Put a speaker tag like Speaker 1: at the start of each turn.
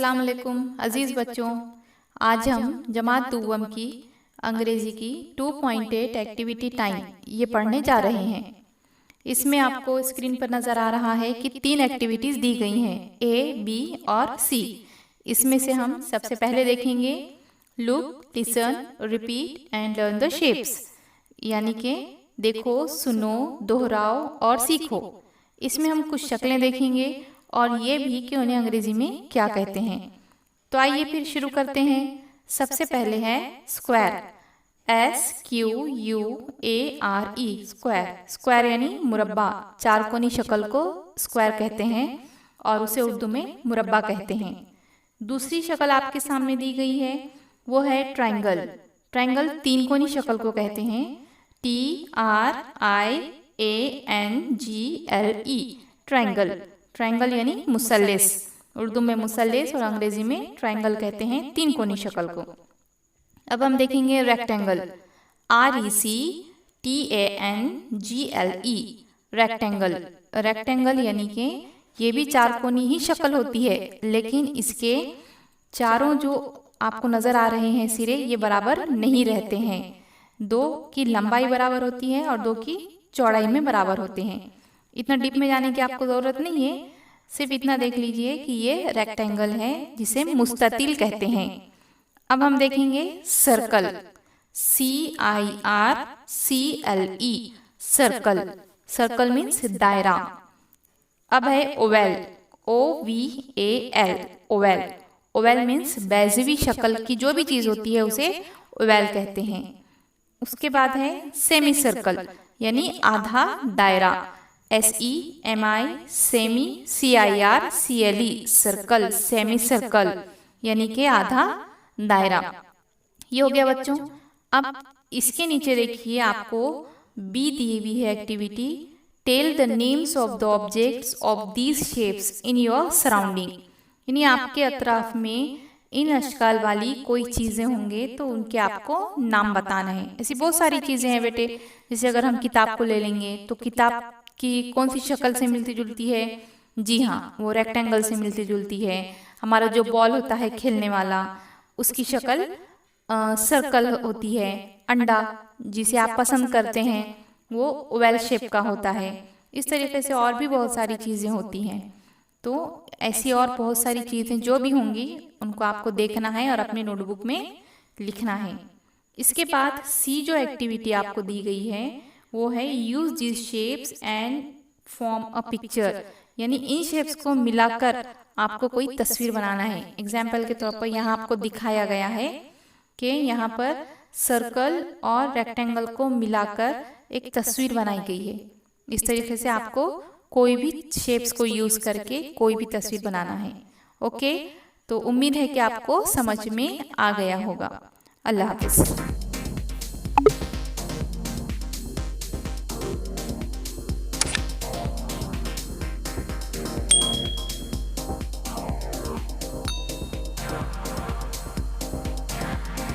Speaker 1: अस्सलाम वालेकुम अजीज़ बच्चों, आज हम जमात दुव्वम की अंग्रेज़ी की 2.8 एक्टिविटी टाइम ये पढ़ने जा रहे हैं। इसमें आपको स्क्रीन पर नज़र आ रहा है कि 3 एक्टिविटीज़ दी गई हैं, A, B और C। इसमें से हम सबसे पहले देखेंगे look, listen, repeat and learn the shapes, यानी कि देखो, सुनो, दोहराओ और सीखो। इसमें हम कुछ शक्लें देखेंगे और ये भी कि उन्हें अंग्रेजी में क्या कहते हैं। तो आइए फिर शुरू करते हैं। सबसे पहले है स्क्वायर, SQUARE, स्क्वायर। स्क्वायर यानी मुरब्बा, चारकोनी शक्ल को स्क्वायर कहते हैं और उसे उर्दू में मुरब्बा कहते हैं। दूसरी शक्ल आपके सामने दी गई है, वो है ट्रायंगल। ट्रायंगल तीन कोनी शक्ल को कहते हैं, TRIANGLE, ट्रायंगल। ट्रायंगल यानी मुसल्लेस, उर्दू में मुसल्लेस और अंग्रेजी में ट्रायंगल कहते हैं तीन कोनी शक्ल को। अब हम देखेंगे रेक्टेंगल, RECTANGLE, रेक्टेंगल। रेक्टेंगल यानी कि ये भी चार कोनी ही शक्ल होती है, लेकिन इसके चारों जो आपको नजर आ रहे हैं सिरे, ये बराबर नहीं रहते हैं। 2 की लंबाई बराबर होती है और 2 की चौड़ाई में बराबर होते हैं। इतना डीप में जाने की आपको ज़रूरत नहीं है, सिर्फ इतना देख लीजिए कि ये रेक्टेंगल है जिसे मुस्ततिल कहते हैं। अब हम देखेंगे circle, CIRCLE, circle. Circle means दायरा। अब है oval, OVAL, oval. Oval means बैजवी शक्ल की जो भी चीज़ होती है उसे ओवेल कहते हैं। उसके बाद है सेमी सर्कल यानी आधा दायरा, SEMI, semi, CIRCLE, circle, semi circle यानी कि आधा दायरा। ये हो गया बच्चों। अब इसके नीचे देखिए आपको बी दी हुई है activity, tell the names of the objects of these shapes in your surrounding, यानी आपके अतराफ में इन अशकाल वाली कोई चीज़ें होंगे तो उनके आपको नाम बताना है। ऐसी बहुत सारी चीज़ें हैं बेटे, जैसे अगर हम किताब को ले लेंगे तो किताब की कौन सी शक्ल से मिलती जुलती है? जी हाँ, वो रेक्टेंगल से मिलती जुलती है। हमारा जो बॉल होता है खेलने वाला, उसकी शक्ल सर्कल होती है। अंडा जिसे आप पसंद करते हैं वो ओवल शेप का होता है। इस तरीके से और भी बहुत सारी चीज़ें होती हैं। तो ऐसी और बहुत सारी चीज़ें जो भी होंगी उनको आपको देखना है और अपनी नोटबुक में लिखना है। इसके बाद सी जो एक्टिविटी आपको दी गई है वो है use this shapes and form a picture, यानी इन शेप्स को मिलाकर आपको कोई तस्वीर बनाना है। एग्जाम्पल के तौर पर यहाँ आपको दिखाया गया है कि यहाँ पर सर्कल और रेक्टेंगल को मिलाकर एक तस्वीर बनाई गई है। इस तरीके से आपको कोई भी शेप्स को यूज करके कोई भी तस्वीर बनाना है। ओके, तो उम्मीद है कि आपको समझ में आ गया होगा। अल्लाह हाफिज़।